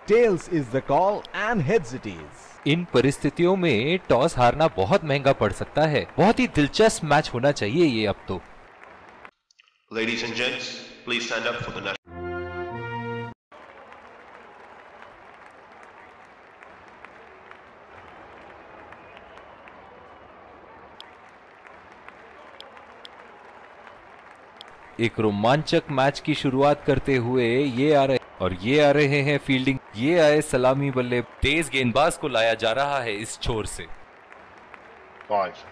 Tails is the call and heads it is. इन परिस्थितियों में toss हारना बहुत महंगा पड़ सकता है। बहुत ही दिलचस्प मैच होना चाहिए ये अब तो। Ladies and gents, please stand up for the national. एक रोमांचक मैच की शुरुआत करते हुए ये आ रहे हैं फील्डिंग। ये आए सलामी बल्ले। तेज गेंदबाज को लाया जा रहा है इस छोर से। 5.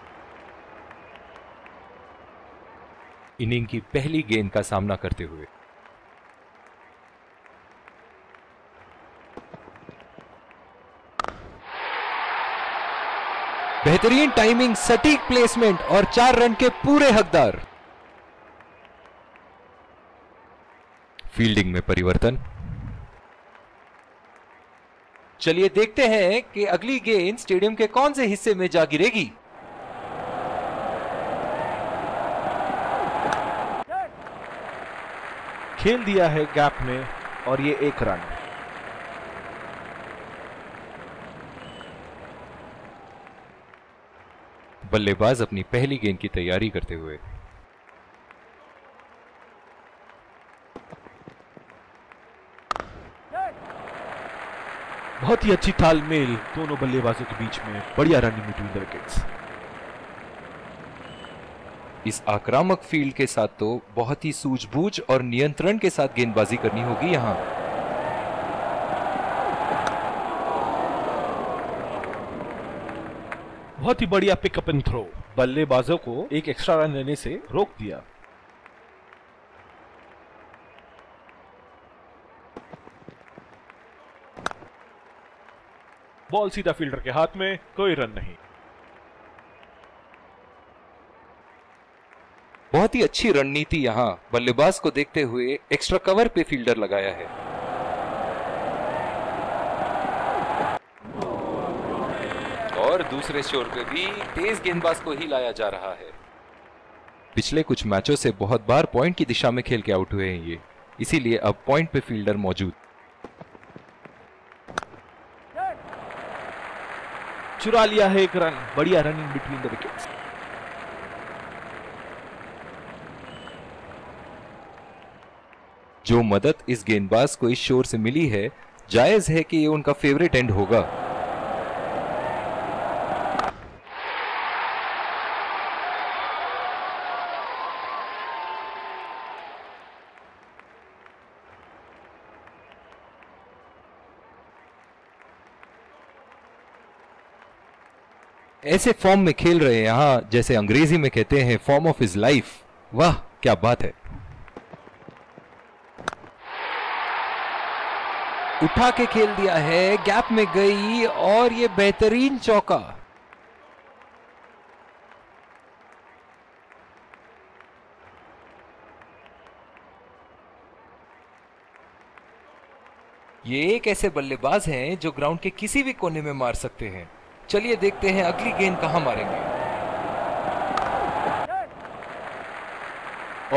इनिंग की पहली गेंद का सामना करते हुए बेहतरीन टाइमिंग, सटीक प्लेसमेंट और 4 रन के पूरे हकदार। फील्डिंग में परिवर्तन। चलिए देखते हैं कि अगली गेंद स्टेडियम के कौन से हिस्से में जा गिरेगी। खेल दिया है गैप में और ये 1 रन। बल्लेबाज अपनी पहली गेंद की तैयारी करते हुए बहुत ही अच्छी तालमेल दोनों बल्लेबाजों के बीच में। बढ़िया रनिंग बिटवीन द विकेट्स। इस आक्रामक फील्ड के साथ तो बहुत ही सूझबूझ और नियंत्रण के साथ गेंदबाजी करनी होगी यहां। बहुत ही बढ़िया पिकअप एंड थ्रो। बल्लेबाजों को एक एक्स्ट्रा रन लेने से रोक दिया। बॉल सीधा फील्डर के हाथ में, कोई रन नहीं। बहुत ही अच्छी रणनीति यहां बल्लेबाज को देखते हुए एक्स्ट्रा कवर पे फील्डर लगाया है। और दूसरे छोर पे भी तेज गेंदबाज को ही लाया जा रहा है। पिछले कुछ मैचों से बहुत बार पॉइंट की दिशा में खेल के आउट हुए हैं ये, इसीलिए अब पॉइंट पे फील्डर मौजूद। चुरा लिया है 1 रन। बढ़िया रनिंग बिटवीन द विकेट्स। जो मदद इस गेंदबाज को इस शोर से मिली है, जायज है कि ये उनका फेवरेट एंड होगा। ऐसे फॉर्म में खेल रहे हैं यहां, जैसे अंग्रेजी में कहते हैं फॉर्म ऑफ हिज लाइफ। वाह क्या बात है। उठा के खेल दिया है, गैप में गई और ये बेहतरीन चौका। ये एक ऐसे बल्लेबाज हैं जो ग्राउंड के किसी भी कोने में मार सकते हैं। चलिए देखते हैं अगली गेंद कहां मारेंगे।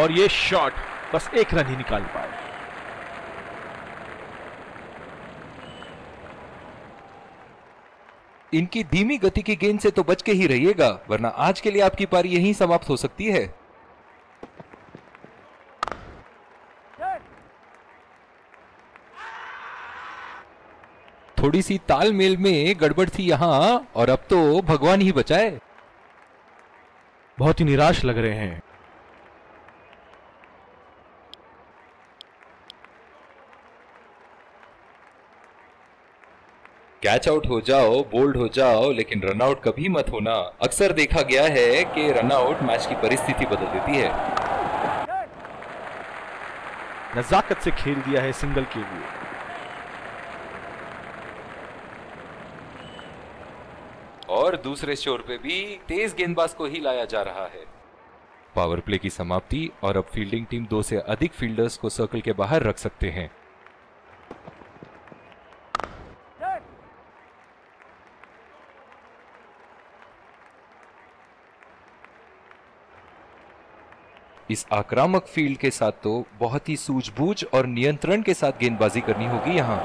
और ये शॉट बस 1 रन ही निकाल पाए। इनकी धीमी गति की गेंद से तो बच के ही रहिएगा, वरना आज के लिए आपकी पारी यहीं समाप्त हो सकती है। थोड़ी सी तालमेल में गड़बड़ थी यहां और अब तो भगवान ही बचाए। बहुत ही निराश लग रहे हैं। कैच आउट हो जाओ, बोल्ड हो जाओ, लेकिन रनआउट कभी मत होना। अक्सर देखा गया है कि रनआउट मैच की परिस्थिति बदल देती है। नजाकत से खेल दिया है सिंगल के लिए। और दूसरे छोर पे भी तेज गेंदबाज को ही लाया जा रहा है। पावर प्ले की समाप्ति और अब फील्डिंग टीम 2 से अधिक फील्डर्स को सर्कल के बाहर रख सकते हैं। इस आक्रामक फील्ड के साथ तो बहुत ही सूझबूझ और नियंत्रण के साथ गेंदबाजी करनी होगी यहां।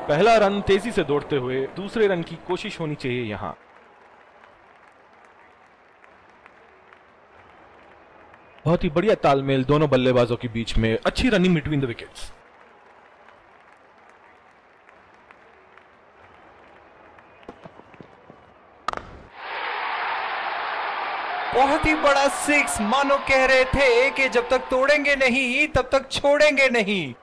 पहला रन तेजी से दौड़ते हुए दूसरे रन की कोशिश होनी चाहिए यहां। बहुत ही बढ़िया तालमेल दोनों बल्लेबाजों के बीच में, अच्छी रनिंग बिटवीन द विकेट्स। बहुत ही बड़ा सिक्स, मानो कह रहे थे कि जब तक तोड़ेंगे नहीं तब तक छोड़ेंगे नहीं।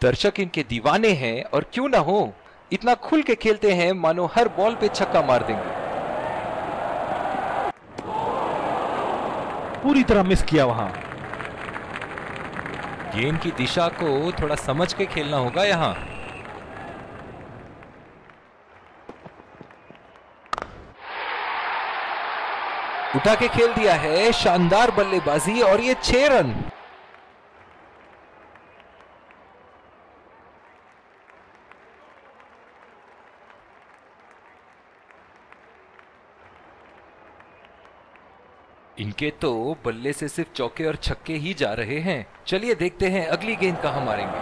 दर्शक इनके दीवाने हैं और क्यों ना हो, इतना खुल के खेलते हैं मानो हर बॉल पे छक्का मार देंगे। पूरी तरह मिस किया वहां। गेंद की दिशा को थोड़ा समझ के खेलना होगा यहां। उठा के खेल दिया है, शानदार बल्लेबाजी और ये 6 रन। इनके तो बल्ले से सिर्फ चौके और छक्के ही जा रहे हैं। चलिए देखते हैं अगली गेंद कहां मारेंगे।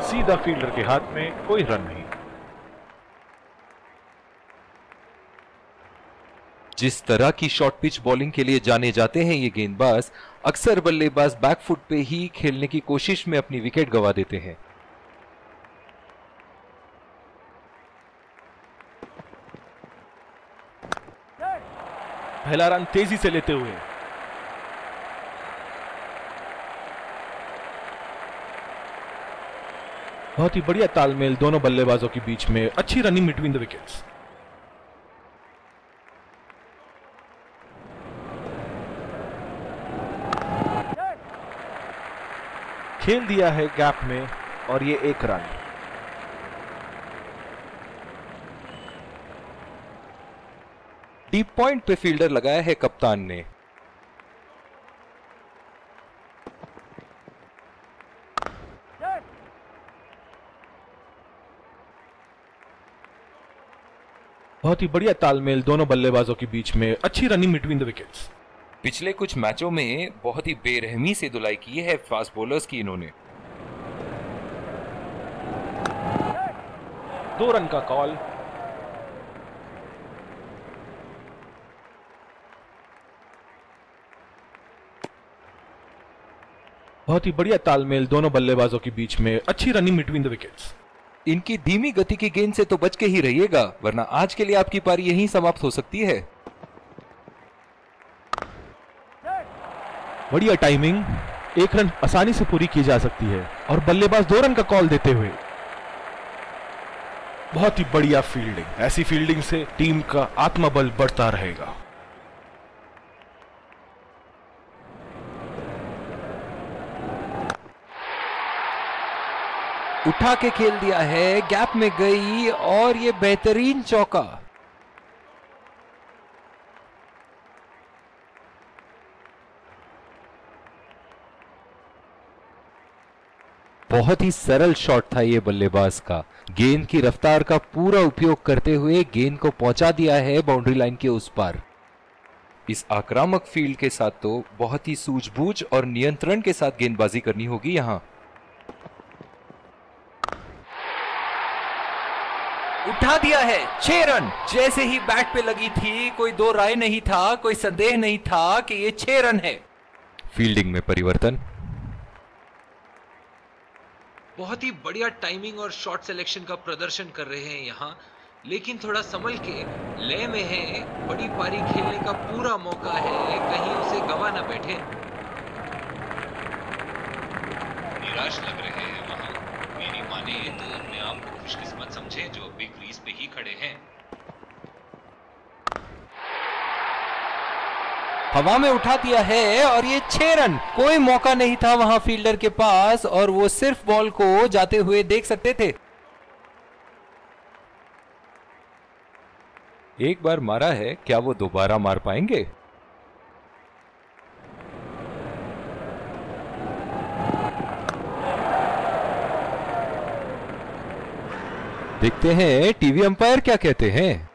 सीधा फील्डर के हाथ में, कोई रन नहीं। जिस तरह की शॉर्ट पिच बॉलिंग के लिए जाने जाते हैं ये गेंदबाज, अक्सर बल्लेबाज बैकफुट पे ही खेलने की कोशिश में अपनी विकेट गंवा देते हैं। पहला रन तेजी से लेते हुए, बहुत ही बढ़िया तालमेल दोनों बल्लेबाजों के बीच में, अच्छी रनिंग बिटवीन द विकेट्स। खेल दिया है गैप में और ये 1 रन। डीप पॉइंट पे फील्डर लगाया है कप्तान ने। बहुत ही बढ़िया तालमेल दोनों बल्लेबाजों के बीच में, अच्छी रनिंग बिटवीन द विकेट्स। पिछले कुछ मैचों में बहुत ही बेरहमी से धुलाई की है फास्ट बॉलर्स की इन्होंने। 2 रन का कॉल। बहुत ही बढ़िया तालमेल दोनों बल्लेबाजों के बीच में, अच्छी रनिंग बिटवीन द विकेट्स। इनकी धीमी गति की गेंद से तो बच के ही रहिएगा, वरना आज के लिए आपकी पारी यहीं समाप्त हो सकती है। बढ़िया टाइमिंग, 1 रन आसानी से पूरी की जा सकती है और बल्लेबाज 2 रन का कॉल देते हुए। बहुत ही बढ़िया फील्डिंग, ऐसी फील्डिंग से टीम का आत्मबल बढ़ता रहेगा। उठा के खेल दिया है, गैप में गई और ये बेहतरीन चौका। बहुत ही सरल शॉट था ये बल्लेबाज का। गेंद की रफ्तार का पूरा उपयोग करते हुए गेंद को पहुंचा दिया है बाउंड्री लाइन के उस पार। इस आक्रामक फील्ड के साथ तो बहुत ही सूझबूझ और नियंत्रण के साथ गेंदबाजी करनी होगी यहां। उठा दिया है, 6 रन। जैसे ही बैट पे लगी थी, कोई दो राय नहीं था, कोई संदेह नहीं था कि ये 6 रन है। फील्डिंग में परिवर्तन। बहुत ही बढ़िया टाइमिंग और शॉट सिलेक्शन का प्रदर्शन कर रहे हैं यहाँ, लेकिन थोड़ा संभल के, लय में है, बड़ी पारी खेलने का पूरा मौका है, कहीं उसे गवा ना बैठे। निराश लग रहे हैं वहां, मेरी माने तो अपने आप को खुशकिस्मत समझे जो अभी क्रीज पे ही खड़े हैं। हवा में उठा दिया है और ये 6 रन। कोई मौका नहीं था वहां फील्डर के पास और वो सिर्फ बॉल को जाते हुए देख सकते थे। एक बार मारा है, क्या वो दोबारा मार पाएंगे? देखते हैं टीवी अंपायर क्या कहते हैं।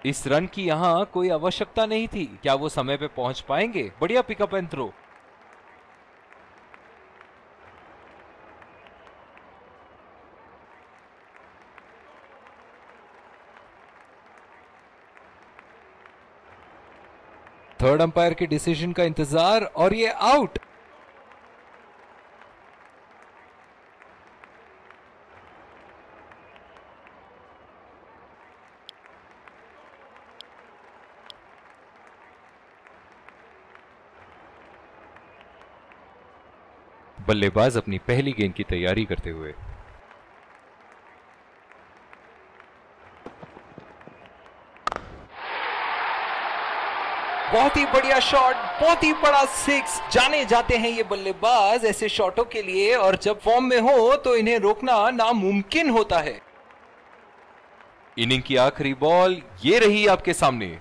इस रन की यहाँ कोई आवश्यकता नहीं थी। क्या वो समय पे पहुंच पाएंगे? बढ़िया pickup and throw. Third umpire के डिसीजन का इंतजार और ये आउट। बल्लेबाज अपनी पहली गेंद की तैयारी करते हुए। बहुत ही बढ़िया शॉट, बहुत ही बड़ा सिक्स। जाने जाते हैं ये बल्लेबाज ऐसे शॉटों के लिए, और जब फॉर्म में हो तो इन्हें रोकना नामुमकिन होता है। इनिंग की आखिरी बॉल ये रही आपके सामने।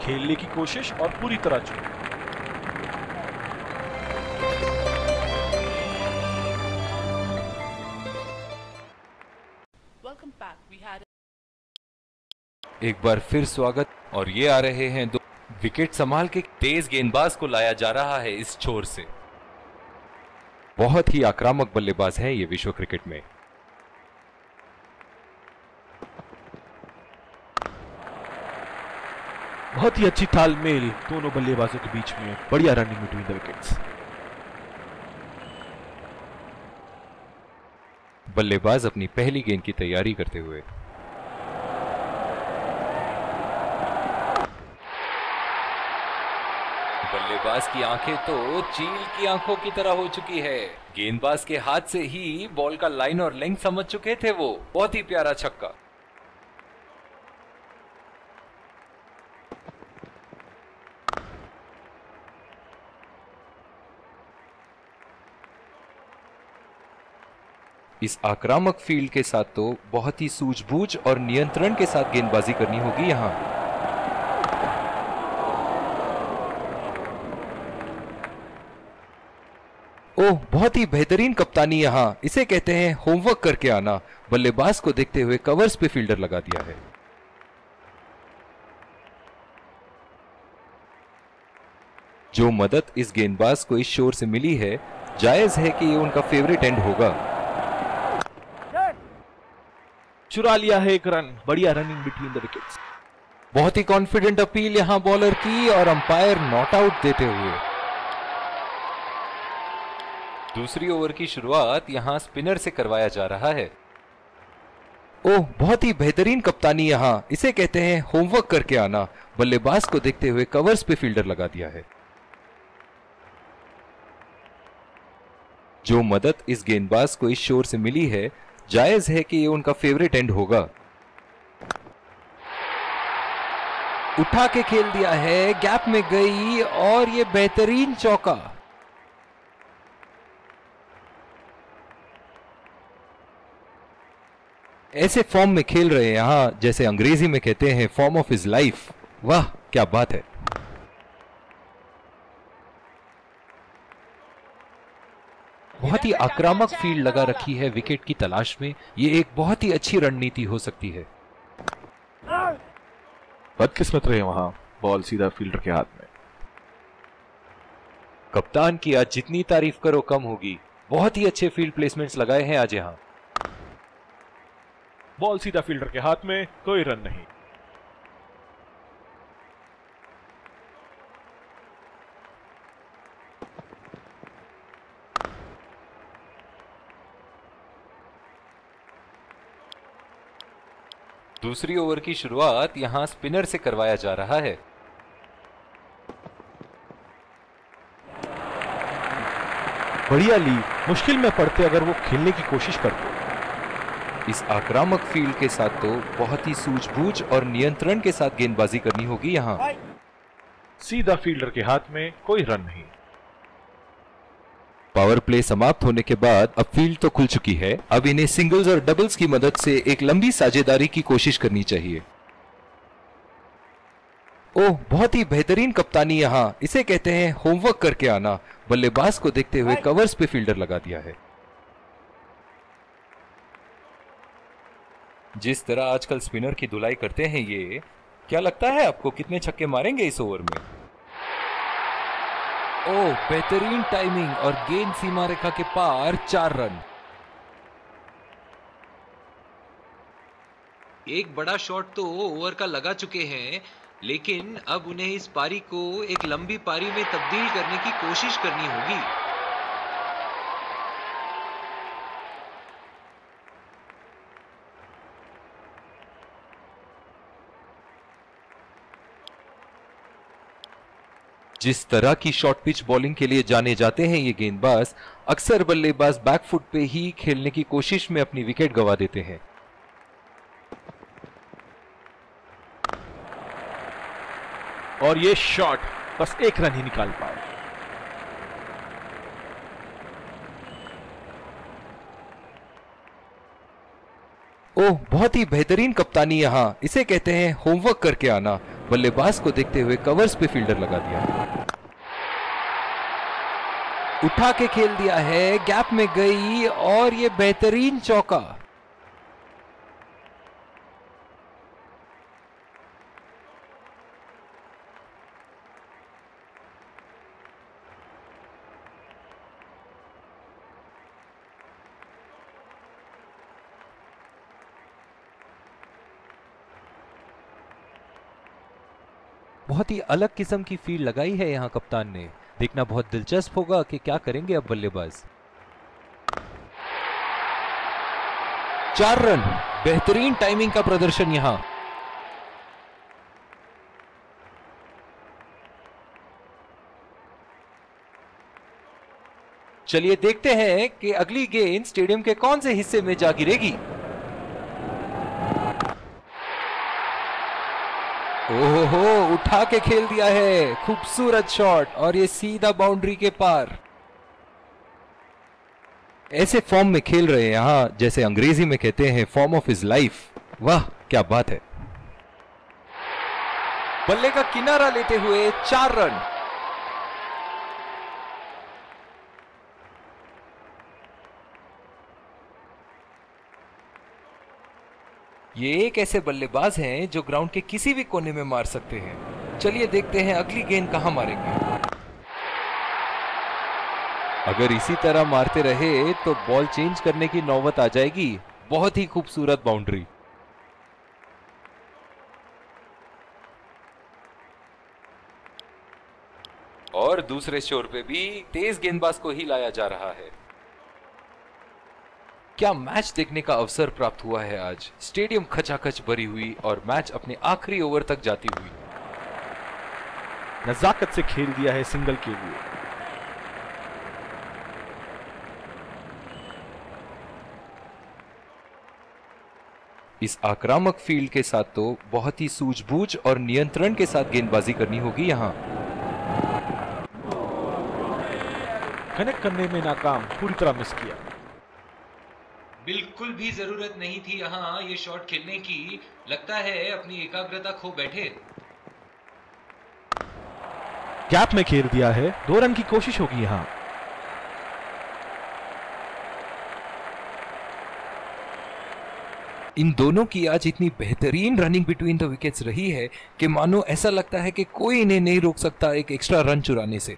खेलने की कोशिश और पूरी तरह चूक। एक बार फिर स्वागत, और ये आ रहे हैं दो विकेट संभाल के। तेज गेंदबाज को लाया जा रहा है इस छोर से। बहुत ही आक्रामक बल्लेबाज है ये विश्व क्रिकेट में। बहुत ही अच्छी तालमेल दोनों बल्लेबाजों के बीच में। बढ़िया रनिंग बिटवीन द विकेट्स। बल्लेबाज अपनी पहली गेंद की तैयारी करते हुए। बल्लेबाज की आंखें तो चील की आंखों की तरह हो चुकी है। गेंदबाज के हाथ से ही बॉल का लाइन और लेंथ समझ चुके थे वो। बहुत ही प्यारा छक्का। इस आक्रामक फील्ड के साथ तो बहुत ही सूझबूझ और नियंत्रण के साथ गेंदबाजी करनी होगी यहां। ओह, बहुत ही बेहतरीन कप्तानी यहां। इसे कहते हैं होमवर्क करके आना। बल्लेबाज को देखते हुए कवर्स पे फील्डर लगा दिया है। जो मदद इस गेंदबाज को इस शोर से मिली है, जायज है कि ये उनका फेवरेट एंड होगा। चुरा लिया है एक रन। बढ़िया रनिंग बिटवीन द विकेट्स। बहुत ही कॉन्फिडेंट अपील यहां बॉलर की, और अंपायर नॉट आउट देते हुए। दूसरी ओवर की शुरुआत यहां स्पिनर से करवाया जा रहा है। ओह, बहुत ही बेहतरीन कप्तानी यहां। इसे कहते हैं होमवर्क करके आना। बल्लेबाज को देखते हुए कवर्स पे फील्डर लगा दिया है। जो मदद इस गेंदबाज को इस शोर से मिली है, जायज है कि ये उनका फेवरेट एंड होगा। उठा के खेल दिया है, गैप में गई, और ये बेहतरीन चौका। ऐसे फॉर्म में खेल रहे हैं यहां, जैसे अंग्रेजी में कहते हैं फॉर्म ऑफ हिज लाइफ। वाह, क्या बात है। बहुत ही आक्रामक फील्ड लगा रखी है विकेट की तलाश में। ये एक बहुत ही अच्छी रणनीति हो सकती है। बदकिस्मत रहे वहां, बॉल सीधा फील्डर के हाथ में। कप्तान की आज जितनी तारीफ करो कम होगी। बहुत ही अच्छे फील्ड प्लेसमेंट्स लगाए हैं आज यहां। बॉल सीधा फील्डर के हाथ में, कोई रन नहीं। दूसरी ओवर की शुरुआत यहां स्पिनर से करवाया जा रहा है। बढ़िया ली। मुश्किल में पड़ते अगर वो खेलने की कोशिश करते। इस आक्रामक फील्ड के साथ तो बहुत ही सूझबूझ और नियंत्रण के साथ गेंदबाजी करनी होगी यहां। सीधा फील्डर के हाथ में, कोई रन नहीं। पावर प्ले समाप्त होने के बाद अब फील्ड तो खुल चुकी है। अब इन्हें सिंगल्स और डबल्स की मदद से एक लंबी साझेदारी की कोशिश करनी चाहिए। ओह, बहुत ही बेहतरीन कप्तानी यहां। इसे कहते हैं होमवर्क करके आना। बल्लेबाज को देखते हुए कवर्स पे फील्डर लगा दिया है। जिस तरह आजकल स्पिनर की धुलाई करते हैं ये, क्या लगता है आपको कितने छक्के मारेंगे इस ओवर में? ओह, बेहतरीन टाइमिंग और गेंद सीमा रेखा के पार, 4 रन। एक बड़ा शॉट तो ओवर का लगा चुके हैं, लेकिन अब उन्हें इस पारी को एक लंबी पारी में तब्दील करने की कोशिश करनी होगी। जिस तरह की शॉर्ट पिच बॉलिंग के लिए जाने जाते हैं ये गेंदबाज, अक्सर बल्लेबाज बैकफुट पे ही खेलने की कोशिश में अपनी विकेट गंवा देते हैं। और ये शॉट बस 1 रन ही निकाल पाए। ओह, बहुत ही बेहतरीन कप्तानी यहां, इसे कहते हैं होमवर्क करके आना। बल्लेबाज को देखते हुए कवर्स पे फील्डर लगा दिया, उठा के खेल दिया है, गैप में गई और ये बेहतरीन चौका। बहुत ही अलग किस्म की फील्ड लगाई है यहां कप्तान ने। देखना बहुत दिलचस्प होगा कि क्या करेंगे अब बल्लेबाज। 4 रन, बेहतरीन टाइमिंग का प्रदर्शन यहां। चलिए देखते हैं कि अगली गेंद स्टेडियम के कौन से हिस्से में जा गिरेगी। ओहो, उठा के खेल दिया है, खूबसूरत शॉट और ये सीधा बाउंड्री के पार। ऐसे फॉर्म में खेल रहे हैं यहां, जैसे अंग्रेजी में कहते हैं फॉर्म ऑफ हिज लाइफ। वाह क्या बात है। बल्ले का किनारा लेते हुए 4 रन। ये एक ऐसे बल्लेबाज हैं जो ग्राउंड के किसी भी कोने में मार सकते हैं। चलिए देखते हैं अगली गेंद कहां मारेंगे। अगर इसी तरह मारते रहे तो बॉल चेंज करने की नौबत आ जाएगी। बहुत ही खूबसूरत बाउंड्री। और दूसरे छोर पे भी तेज गेंदबाज को ही लाया जा रहा है। क्या मैच देखने का अवसर प्राप्त हुआ है आज। स्टेडियम खचाखच भरी हुई और मैच अपने आखिरी ओवर तक जाती हुई। नजाकत से खेल दिया है सिंगल के लिए। इस आक्रामक फील्ड के साथ तो बहुत ही सूझबूझ और नियंत्रण के साथ गेंदबाजी करनी होगी यहां। कनेक्ट करने में नाकाम, पूरी तरह मिस किया। बिल्कुल भी जरूरत नहीं थी यहां ये शॉट खेलने की। लगता है अपनी एकाग्रता खो बैठे। गैप में खेल दिया है, 2 रन की कोशिश होगी यहां। इन दोनों की आज इतनी बेहतरीन रनिंग बिटवीन द विकेट्स रही है कि मानो ऐसा लगता है कि कोई इन्हें नहीं रोक सकता एक एक्स्ट्रा रन चुराने से।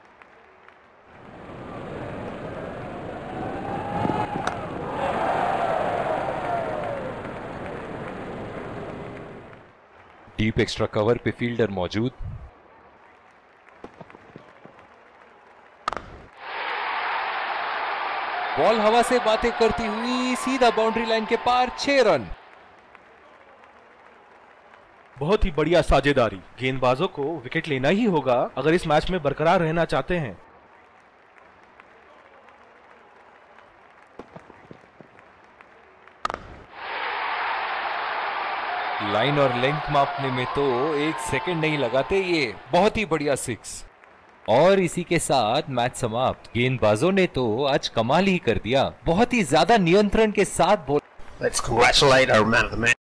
डीप एक्स्ट्रा कवर पे फील्डर मौजूद। बॉल हवा से बातें करती हुई सीधा बाउंड्री लाइन के पार, 6 रन। बहुत ही बढ़िया साझेदारी। गेंदबाजों को विकेट लेना ही होगा अगर इस मैच में बरकरार रहना चाहते हैं। लाइन और लेंथ मापने में तो 1 सेकंड नहीं लगाते ये। बहुत ही बढ़िया 6। और इसी के साथ मैच समाप्त। गेंदबाजों ने तो आज कमाल ही कर दिया। बहुत ही ज्यादा नियंत्रण के साथ ball. Let's congratulate our man of the match.